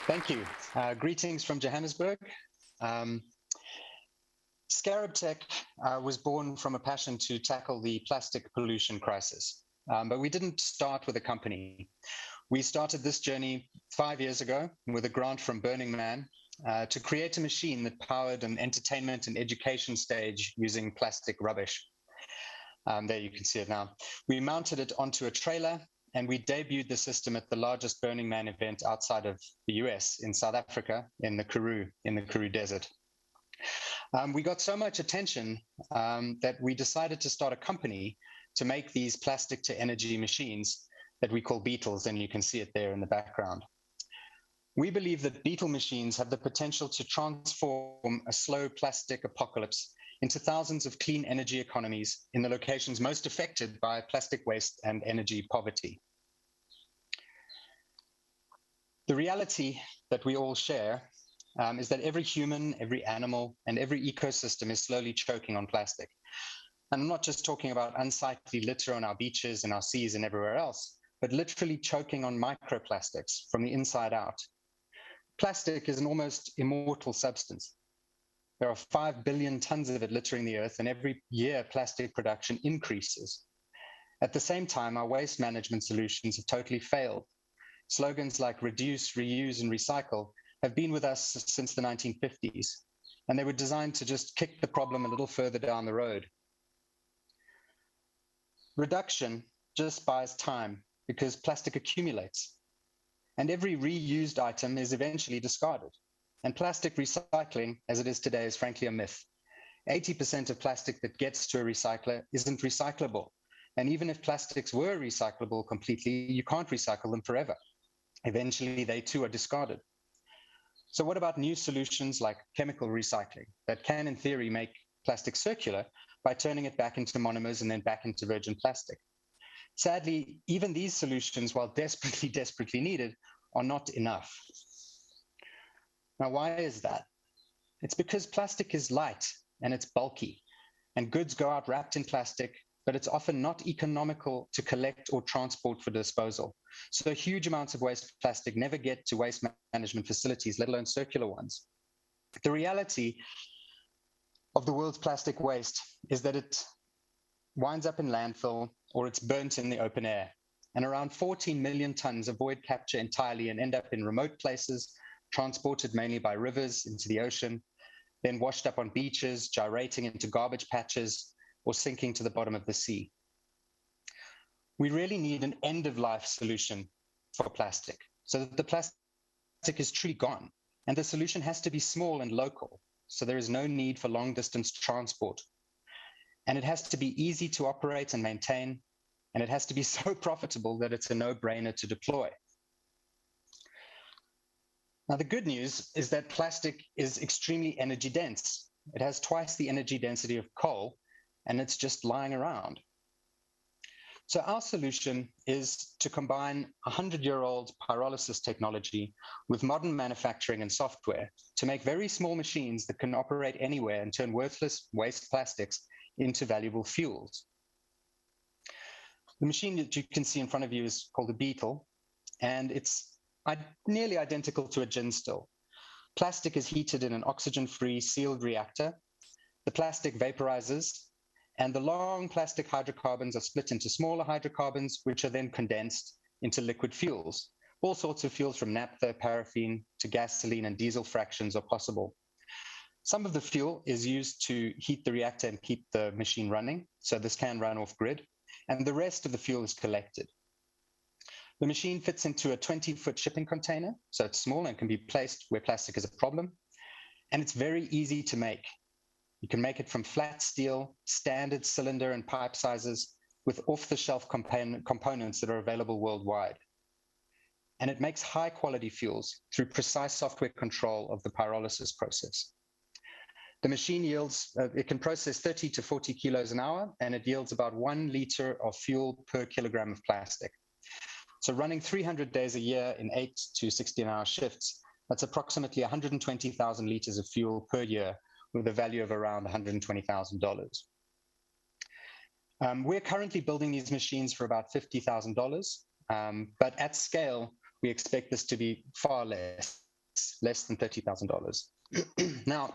Thank you. Greetings from Johannesburg. ScarabTech was born from a passion to tackle the plastic pollution crisis. But we didn't start with a company. We started this journey 5 years ago with a grant from Burning Man to create a machine that powered an entertainment and education stage using plastic rubbish. There you can see it now. We mounted it onto a trailer and we debuted the system at the largest Burning Man event outside of the US in South Africa in the Karoo Desert. We got so much attention that we decided to start a company to make these plastic to energy machines that we call Beetles, and you can see it there in the background. We believe that Beetle machines have the potential to transform a slow plastic apocalypse into thousands of clean energy economies in the locations most affected by plastic waste and energy poverty. The reality that we all share is that every human, every animal, and every ecosystem is slowly choking on plastic. And I'm not just talking about unsightly litter on our beaches and our seas and everywhere else, but literally choking on microplastics from the inside out. Plastic is an almost immortal substance. There are 5 billion tons of it littering the earth, and every year plastic production increases. At the same time, our waste management solutions have totally failed. Slogans like reduce, reuse, and recycle have been with us since the 1950s, and they were designed to just kick the problem a little further down the road. Reduction just buys time because plastic accumulates, and every reused item is eventually discarded. And plastic recycling, as it is today, is frankly a myth. 80% of plastic that gets to a recycler isn't recyclable. And even if plastics were recyclable completely, you can't recycle them forever. Eventually, they too are discarded. So what about new solutions like chemical recycling that can, in theory, make plastic circular by turning it back into monomers and then back into virgin plastic? Sadly, even these solutions, while desperately needed, are not enough. Now, why is that? It's because plastic is light and it's bulky, and goods go out wrapped in plastic, but it's often not economical to collect or transport for disposal. So huge amounts of waste plastic never get to waste management facilities, let alone circular ones. The reality of the world's plastic waste is that it winds up in landfill or it's burnt in the open air. And around 14 million tons avoid capture entirely and end up in remote places, transported mainly by rivers into the ocean, then washed up on beaches, gyrating into garbage patches, or sinking to the bottom of the sea. We really need an end-of-life solution for plastic so that the plastic is truly gone. And the solution has to be small and local, so there is no need for long-distance transport. And it has to be easy to operate and maintain, and it has to be so profitable that it's a no-brainer to deploy. Now, the good news is that plastic is extremely energy dense. It has twice the energy density of coal, and it's just lying around. So our solution is to combine 100-year-old pyrolysis technology with modern manufacturing and software to make very small machines that can operate anywhere and turn worthless waste plastics into valuable fuels. The machine that you can see in front of you is called a Beetle, and it's nearly identical to a gin still. Plastic is heated in an oxygen-free sealed reactor. The plastic vaporizes, and the long plastic hydrocarbons are split into smaller hydrocarbons, which are then condensed into liquid fuels. All sorts of fuels from naphtha, paraffin, to gasoline and diesel fractions are possible. Some of the fuel is used to heat the reactor and keep the machine running, so this can run off grid, and the rest of the fuel is collected. The machine fits into a 20-foot shipping container, so it's small and can be placed where plastic is a problem, and it's very easy to make. You can make it from flat steel, standard cylinder and pipe sizes with off-the-shelf components that are available worldwide. And it makes high-quality fuels through precise software control of the pyrolysis process. The machine yields, it can process 30 to 40 kilos an hour, and it yields about 1 liter of fuel per kilogram of plastic. So running 300 days a year in 8 to 16-hour shifts, that's approximately 120,000 liters of fuel per year with a value of around $120,000. We're currently building these machines for about $50,000, but at scale, we expect this to be far less. it's less than $30,000. Now,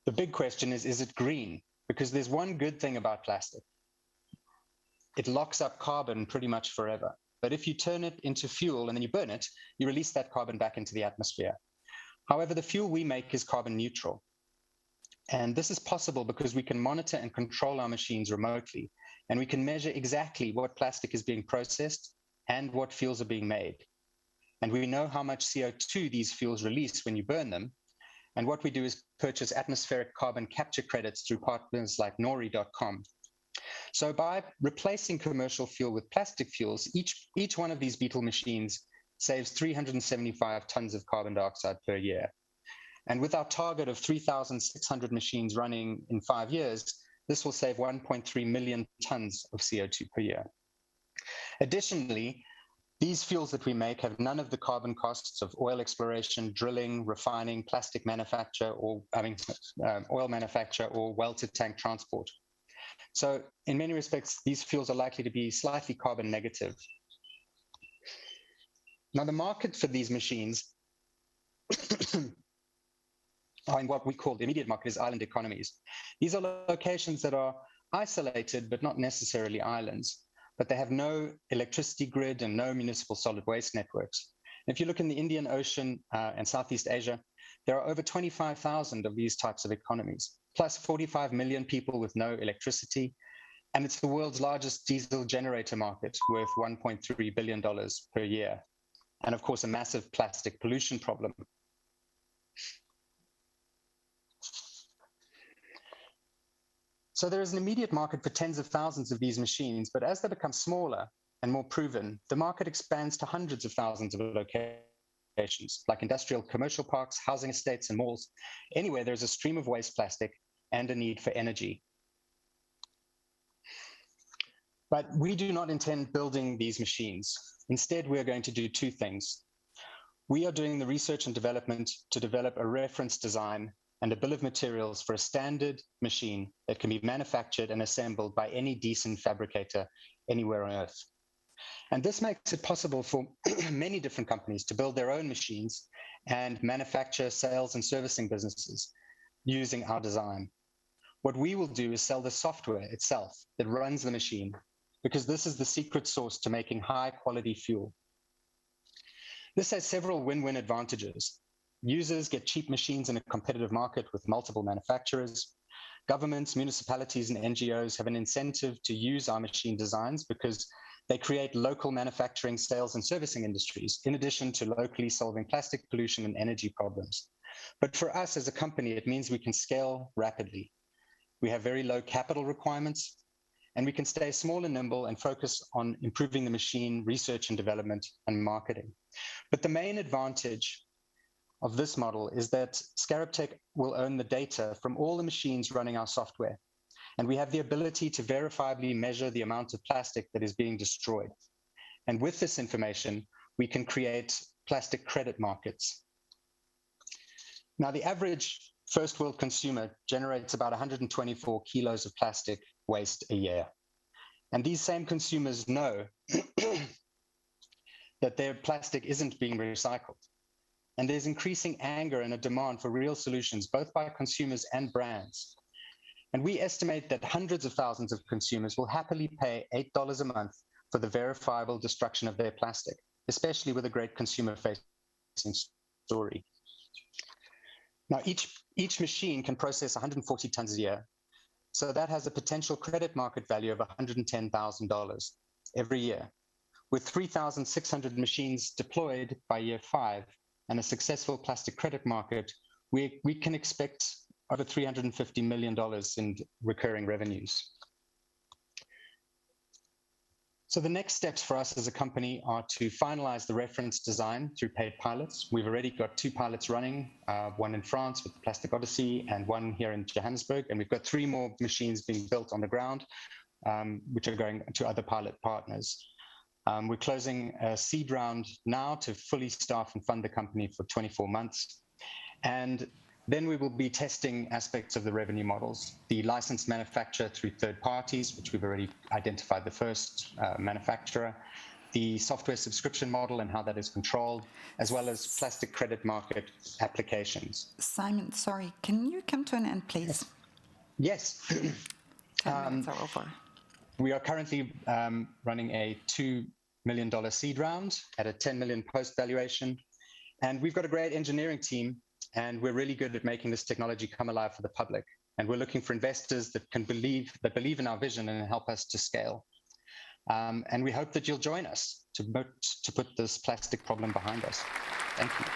the big question is it green? Because there's one good thing about plastic. It locks up carbon pretty much forever. But if you turn it into fuel and then you burn it, you release that carbon back into the atmosphere. However, the fuel we make is carbon neutral. And this is possible because we can monitor and control our machines remotely, and we can measure exactly what plastic is being processed and what fuels are being made. And we know how much CO2 these fuels release when you burn them. And what we do is purchase atmospheric carbon capture credits through partners like NOAH21. So by replacing commercial fuel with plastic fuels, each one of these Beetle machines saves 375 tons of carbon dioxide per year. And with our target of 3,600 machines running in 5 years, this will save 1.3 million tons of CO2 per year. Additionally, these fuels that we make have none of the carbon costs of oil exploration, drilling, refining, plastic manufacture, or oil manufacture, or well-to-tank transport. So in many respects, these fuels are likely to be slightly carbon negative. Now, the market for these machines are in what we call the immediate market is island economies. These are locations that are isolated, but not necessarily islands, but they have no electricity grid and no municipal solid waste networks. If you look in the Indian Ocean and Southeast Asia, there are over 25,000 of these types of economies, plus 45 million people with no electricity. And it's the world's largest diesel generator market, worth $1.3 billion per year. And of course, a massive plastic pollution problem. So there is an immediate market for tens of thousands of these machines, but as they become smaller and more proven, the market expands to hundreds of thousands of locations, like industrial commercial parks, housing estates, and malls, anywhere there's a stream of waste plastic and a need for energy. But we do not intend building these machines. Instead, we are going to do two things. We are doing the research and development to develop a reference design and a bill of materials for a standard machine that can be manufactured and assembled by any decent fabricator anywhere on Earth. And this makes it possible for many different companies to build their own machines and manufacture sales and servicing businesses using our design. What we will do is sell the software itself that runs the machine, because this is the secret sauce to making high quality fuel. This has several win-win advantages. Users get cheap machines in a competitive market with multiple manufacturers. Governments, municipalities, and NGOs have an incentive to use our machine designs because they create local manufacturing, sales, and servicing industries, in addition to locally solving plastic pollution and energy problems. But for us as a company, it means we can scale rapidly. We have very low capital requirements, and we can stay small and nimble and focus on improving the machine, research and development, and marketing. But the main advantage of this model is that ScarabTech will own the data from all the machines running our software. And we have the ability to verifiably measure the amount of plastic that is being destroyed. And with this information, we can create plastic credit markets. Now, the average first world consumer generates about 124 kilos of plastic waste a year. And these same consumers know that their plastic isn't being recycled. And there's increasing anger and a demand for real solutions, both by consumers and brands. And we estimate that hundreds of thousands of consumers will happily pay $8 a month for the verifiable destruction of their plastic, especially with a great consumer-facing story. Now, each machine can process 140 tons a year. So that has a potential credit market value of $110,000 every year. With 3,600 machines deployed by year 5, and a successful plastic credit market, we can expect over $350 million in recurring revenues. So the next steps for us as a company are to finalize the reference design through paid pilots. We've already got 2 pilots running, one in France with the Plastic Odyssey and one here in Johannesburg. And we've got 3 more machines being built on the ground, which are going to other pilot partners. We're closing a seed round now to fully staff and fund the company for 24 months. And then we will be testing aspects of the revenue models, the licensed manufacture through third parties, which we've already identified the first manufacturer, the software subscription model and how that is controlled, as well as plastic credit market applications. Simon, sorry, can you come to an end, please? Yes. 10 minutes are over. We are currently running a $2 million seed round at a 10 million post valuation. And we've got a great engineering team, and we're really good at making this technology come alive for the public. And we're looking for investors that believe in our vision and help us to scale. And we hope that you'll join us to put this plastic problem behind us. Thank you.